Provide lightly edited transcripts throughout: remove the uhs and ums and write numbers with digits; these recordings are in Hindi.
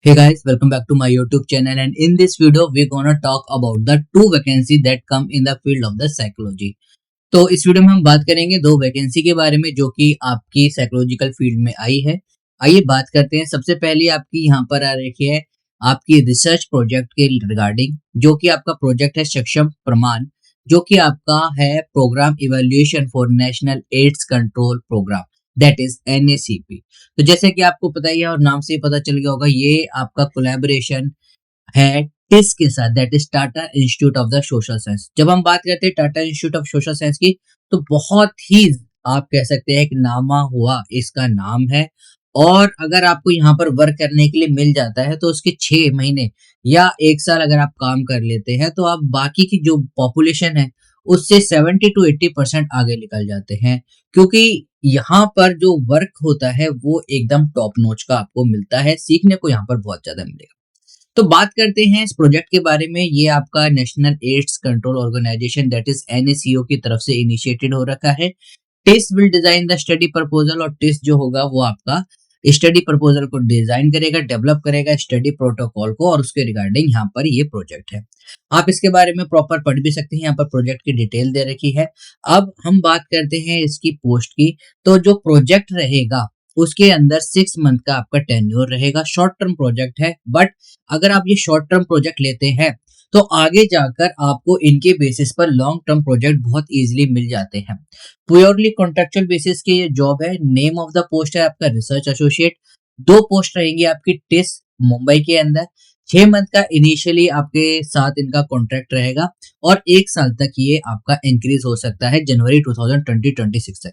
Hey guys, welcome back to my YouTube channel, and in this video we're gonna talk about the two vacancy that come in the field of the psychology। तो इस वीडियो में हम बात करेंगे दो वैकेंसी के बारे में जो कि आपकी साइकोलॉजिकल फील्ड में आई है। आइए बात करते हैं। सबसे पहले आपकी यहाँ पर आ रखी है आपकी रिसर्च प्रोजेक्ट के रिगार्डिंग, जो कि आपका प्रोजेक्ट है सक्षम प्रमाण, जो कि आपका है program evaluation for national AIDS control program, that is NACP। तो जैसे कि आपको पता ही है और नाम से ही पता चल गया होगा, ये आपका कोलैबोरेशन है टिस के साथ, that is Tata institute of the social science. जब हम बात करते हैं Tata institute of social science की, तो बहुत ही आप कह सकते हैं एक नामा हुआ इसका नाम है। और अगर आपको यहाँ पर वर्क करने के लिए मिल जाता है तो उसके 6 महीने या 1 साल अगर आप काम कर लेते हैं तो आप बाकी की जो पॉपुलेशन है उससे 70 to 80% आगे निकल जाते हैं, क्योंकि यहाँ पर जो वर्क होता है वो एकदम टॉप नॉच का आपको मिलता है, सीखने को यहाँ पर बहुत ज्यादा मिलेगा। तो बात करते हैं इस प्रोजेक्ट के बारे में। ये आपका national AIDS control organization that is NACO की तरफ से इनिशिएटेड हो रखा है। TISS will design the study proposal, और टिस जो होगा वो आपका स्टडी प्रपोजल को डिजाइन करेगा, डेवलप करेगा स्टडी प्रोटोकॉल को, और उसके रिगार्डिंग यहाँ पर ये प्रोजेक्ट है। आप इसके बारे में प्रॉपर पढ़ भी सकते हैं, यहाँ पर प्रोजेक्ट की डिटेल दे रखी है। अब हम बात करते हैं इसकी पोस्ट की। तो जो प्रोजेक्ट रहेगा उसके अंदर 6 मंथ का आपका टेन्योर रहेगा। शॉर्ट टर्म प्रोजेक्ट है, बट अगर आप ये शॉर्ट टर्म प्रोजेक्ट लेते हैं तो आगे जाकर आपको इनके बेसिस पर लॉन्ग टर्म प्रोजेक्ट बहुत इजीली मिल जाते हैं। प्योरली कॉन्ट्रेक्चुअल बेसिस की ये जॉब है। नेम ऑफ द पोस्ट है आपका रिसर्च एसोसिएट। 2 पोस्ट रहेंगी आपकी टिस मुंबई के अंदर। 6 मंथ का इनिशियली आपके साथ इनका कॉन्ट्रैक्ट रहेगा और 1 साल तक ये आपका इंक्रीज हो सकता है जनवरी 2026 तक।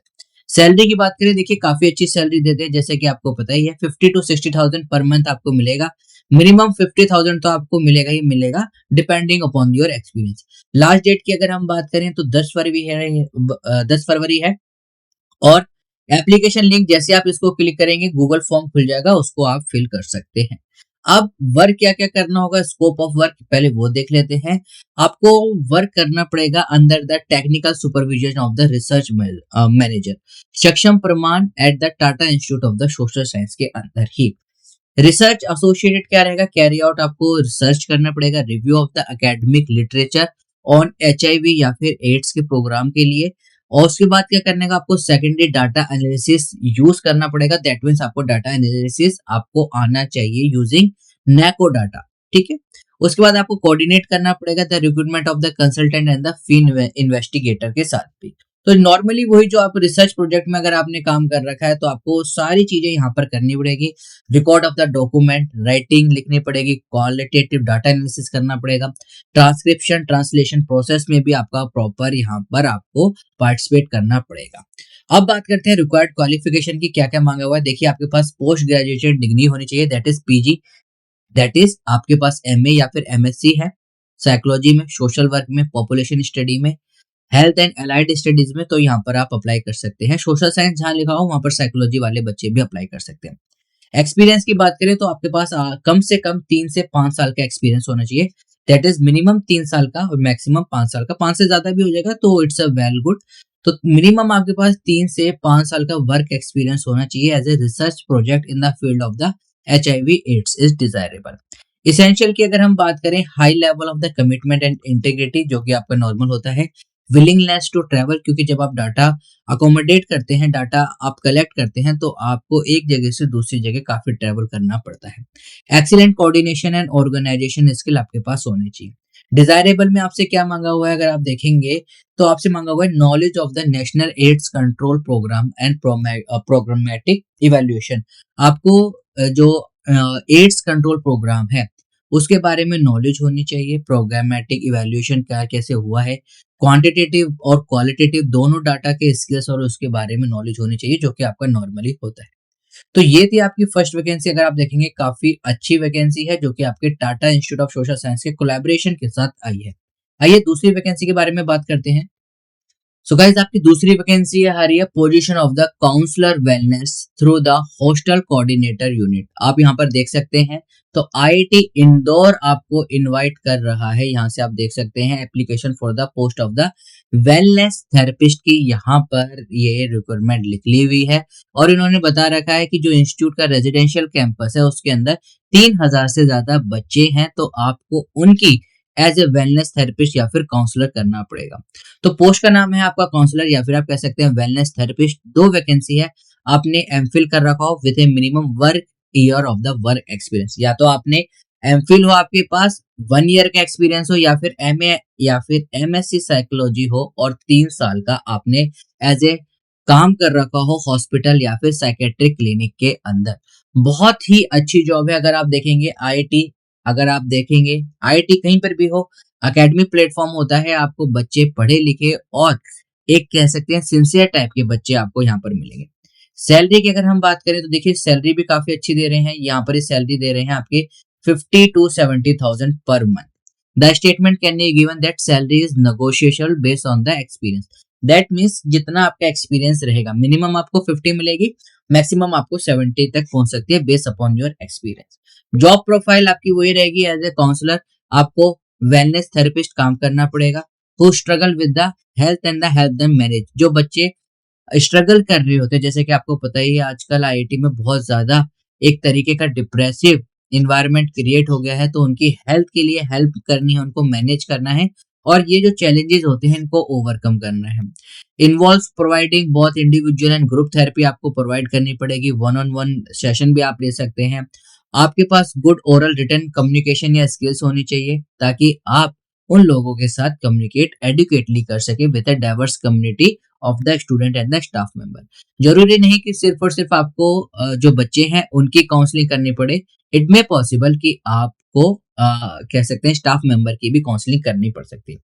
सैलरी की बात करें, देखिए काफी अच्छी सैलरी देते हैं, जैसे कि आपको पता ही है 50 to 60,000 पर मंथ आपको मिलेगा। मिनिमम 50,000 तो आपको मिलेगा ही मिलेगा, depending upon your experience. Last date की अगर हम बात करें तो 10 फरवरी है। और एप्लीकेशन लिंक जैसे आप इसको क्लिक करेंगे गूगल फॉर्म खुल जाएगा, उसको आप फिल कर सकते हैं। अब वर्क क्या क्या करना होगा, स्कोप ऑफ वर्क पहले वो देख लेते हैं। आपको वर्क करना पड़ेगा under the technical supervision of the research manager सक्षम प्रमाण at the Tata institute of the social science के अंदर ही। रिसर्च एसोसिएटेड क्या रहेगा, कैरी आउट आपको रिसर्च करना पड़ेगा, review of the academic literature on HIV या फिर एड्स के प्रोग्राम के लिए। और उसके बाद क्या करने का, आपको सेकेंडरी डाटा एनालिसिस यूज करना पड़ेगा। दैट मीन्स आपको डाटा एनालिसिस आपको आना चाहिए यूजिंग नैको डाटा, ठीक है। उसके बाद आपको कोऑर्डिनेट करना पड़ेगा the recruitment of the consultant and the fee investigator के साथ भी। तो नॉर्मली वही जो आप रिसर्च प्रोजेक्ट में अगर आपने काम कर रखा है तो आपको सारी चीजें यहाँ पर करनी पड़ेगी। Record of the document writing लिखनी पड़ेगी, क्वालिटेटिव डाटा एनालिसिस करना पड़ेगा, ट्रांसक्रिप्शन ट्रांसलेशन प्रोसेस में भी आपका प्रॉपर यहाँ पर आपको पार्टिसिपेट करना पड़ेगा। अब बात करते हैं रिक्वायर्ड क्वालिफिकेशन की, क्या क्या मांगा हुआ है। देखिए आपके पास पोस्ट ग्रेजुएशन डिग्री होनी चाहिए, that is PG, that is आपके पास MA या फिर MSc है साइकोलॉजी में, सोशल वर्क में, पॉपुलेशन स्टडी में, हेल्थ एंड अलाइड स्टडीज में, तो यहाँ पर आप अप्लाई कर सकते हैं। सोशल साइंस जहाँ लिखा हो वहाँ पर साइकोलॉजी वाले बच्चे भी अप्लाई कर सकते हैं। एक्सपीरियंस की बात करें तो आपके पास कम से कम 3 से 5 साल का एक्सपीरियंस होना चाहिए। दैट इज मिनिमम 3 साल का और मैक्सिमम 5 साल का। 5 से ज्यादा भी हो जाएगा तो इट्स अ वेल गुड। तो मिनिमम आपके पास 3 से 5 साल का वर्क एक्सपीरियंस होना चाहिए as a research project in the field of the HIV AIDS is desirable. Essential की अगर हम बात करें, high level of the commitment and integrity, जो कि आपका नॉर्मल होता है। विलिंगनेस टू ट्रेवल, क्योंकि जब आप डाटा अकोमोडेट करते हैं, डाटा आप कलेक्ट करते हैं, तो आपको एक जगह से दूसरी जगह काफी ट्रेवल करना पड़ता है। Excellent coordination and organization skill आपके पास होनी चाहिए। डिजायरेबल में आपसे क्या मांगा हुआ है, अगर आप देखेंगे तो आपसे मांगा हुआ है knowledge of the national AIDS control program and programmatic evaluation. आपको जो एड्स कंट्रोल प्रोग्राम है उसके बारे में नॉलेज होनी चाहिए। प्रोग्रामेटिक इवेल्युएशन क्या कैसे हुआ है, क्वांटिटेटिव और क्वालिटेटिव दोनों डाटा के स्किल्स और उसके बारे में नॉलेज होनी चाहिए, जो कि आपका नॉर्मली होता है। तो ये थी आपकी फर्स्ट वैकेंसी। अगर आप देखेंगे काफी अच्छी वैकेंसी है, जो कि आपके Tata institute of social science के कोलैबोरेशन के साथ आई है। आइए दूसरी वैकेंसी के बारे में बात करते हैं। सो गाइस आपकी दूसरी वैकेंसी आ रही है position of the counsellor wellness through the hostel coordinator unit. आप यहाँ पर देख सकते हैं तो आईआईटी इंदौर आपको इनवाइट कर रहा है। यहाँ से आप देख सकते हैं application for the post of the wellness therapist की यहाँ पर ये रिक्वायरमेंट लिखी हुई है और इन्होंने बता रखा है कि जो इंस्टीट्यूट का रेजिडेंशियल कैंपस है उसके अंदर 3000 से ज्यादा बच्चे हैं, तो आपको उनकी एज ए वेलनेस थेरेपिस्ट या फिर काउंसलर करना पड़ेगा। तो पोस्ट का नाम है आपका काउंसलर या फिर आप कह सकते हैं वेलनेस थेरेपिस्ट। दो वैकेंसी है, आपने एमफिल कर रखा हो with A minimum work year of the work experience, या तो आपने एमफिल हो आपके पास 1 ईयर का एक्सपीरियंस हो या फिर एमए या फिर एमएससी साइकोलॉजी हो और 3 साल का आपने एज ए काम कर रखा हो हॉस्पिटल या फिर साइकेट्रिक क्लिनिक के अंदर। बहुत ही अच्छी जॉब है। अगर आप देखेंगे आईआईटी, अगर आप देखेंगे आईआईटी कहीं पर भी हो, एकेडमिक प्लेटफॉर्म होता है, आपको बच्चे पढ़े लिखे और एक कह सकते हैं सिंसियर टाइप के बच्चे आपको यहाँ पर मिलेंगे। सैलरी की अगर हम बात करें तो देखिए सैलरी भी काफी अच्छी दे रहे हैं। यहाँ पर सैलरी दे रहे हैं आपके 50 to 70,000 per month. The statement can be given that salary is negotiable based on the experience. That means जितना आपका एक्सपीरियंस रहेगा, मिनिमम आपको 50 मिलेगी, मैक्सिमम आपको 70 तक पहुंच सकती है based upon your experience. Job profile आपकी वही रहेगी एज ए काउंसलर, आपको वेलनेस थेरेपिस्ट काम करना पड़ेगा। Who struggle with the health and the health them manage, जो बच्चे स्ट्रगल कर रहे होते हैं, जैसे कि आपको पता ही है आजकल आईआईटी में बहुत ज्यादा एक तरीके का डिप्रेसिव इन्वायरमेंट क्रिएट हो गया है, तो उनकी हेल्थ के लिए हेल्प करनी है, उनको मैनेज करना है और ये जो चैलेंजेस होते हैं इनको ओवरकम करना है। इन्वॉल्व प्रोवाइडिंग बहुत इंडिविजुअल एंड ग्रुप थेरेपी आपको प्रोवाइड करनी पड़ेगी, 1-on-1 सेशन भी आप ले सकते हैं। आपके पास गुड ओरल रिटन कम्युनिकेशन या स्किल्स होनी चाहिए ताकि आप उन लोगों के साथ कम्युनिकेट एडुकेटली कर सके with a diverse community of the student and the staff member. जरूरी नहीं कि सिर्फ और सिर्फ आपको जो बच्चे हैं उनकी काउंसलिंग करनी पड़े, इट मे पॉसिबल कि आपको कह सकते हैं स्टाफ मेंबर की भी काउंसलिंग करनी पड़ सकती है।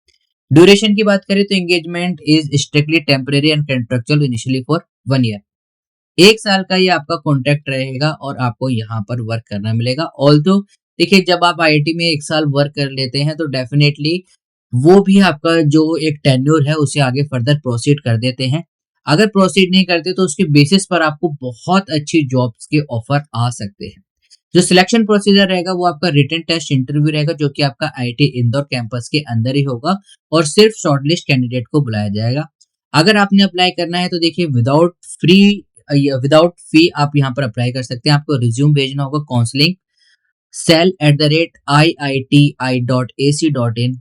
ड्यूरेशन की बात करें तो engagement is strictly temporary and contractual initially for 1 year. 1 साल का ये आपका कॉन्ट्रैक्ट रहेगा और आपको यहाँ पर वर्क करना मिलेगा। ऑल्दो देखिए जब आप आईआईटी में 1 साल वर्क कर लेते हैं तो डेफिनेटली वो भी आपका जो एक टेन्योर है उसे आगे फर्दर प्रोसीड कर देते हैं। अगर प्रोसीड नहीं करते तो उसके बेसिस पर आपको बहुत अच्छी जॉब्स के ऑफर आ सकते हैं। जो सिलेक्शन प्रोसीजर रहेगा वो आपका रिटन टेस्ट इंटरव्यू रहेगा जो कि आपका आईआईटी इंदौर कैंपस के अंदर ही होगा और सिर्फ शॉर्टलिस्ट कैंडिडेट को बुलाया जाएगा। अगर आपने अप्लाई करना है तो देखिए विदाउट फी आप यहाँ पर अप्लाई कर सकते हैं। आपको रिज्यूम भेजना होगा counselling cell@iiti.ac.in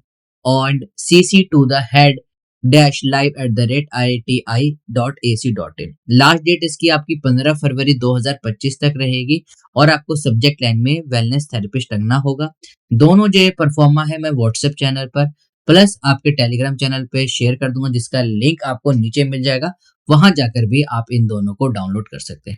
and cc to the head live@iiti.ac.in। Last date इसकी आपकी 15 फरवरी 2025 तक रहेगी और आपको सब्जेक्ट लाइन में वेलनेस थेरेपिस्ट रखना होगा। दोनों जो परफॉर्मा है मैं व्हाट्सएप चैनल पर प्लस आपके टेलीग्राम चैनल पे शेयर कर दूंगा जिसका लिंक आपको नीचे मिल जाएगा, वहां जाकर भी आप इन दोनों को डाउनलोड कर सकते हैं।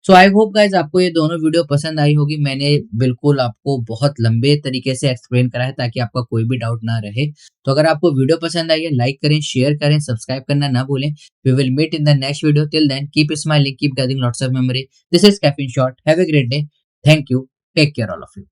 सो आई होप गाइज आपको ये दोनों वीडियो पसंद आई होगी। मैंने बिल्कुल आपको बहुत लंबे तरीके से एक्सप्लेन करा है ताकि आपका कोई भी डाउट ना रहे। तो अगर आपको वीडियो पसंद आई है लाइक करें, शेयर करें, सब्सक्राइब करना ना भूलें। We will meet in the next video. Till then keep smiling, keep gathering lots of memory. This is caffeine shot. Have a great day. Thank you. Take care all of you.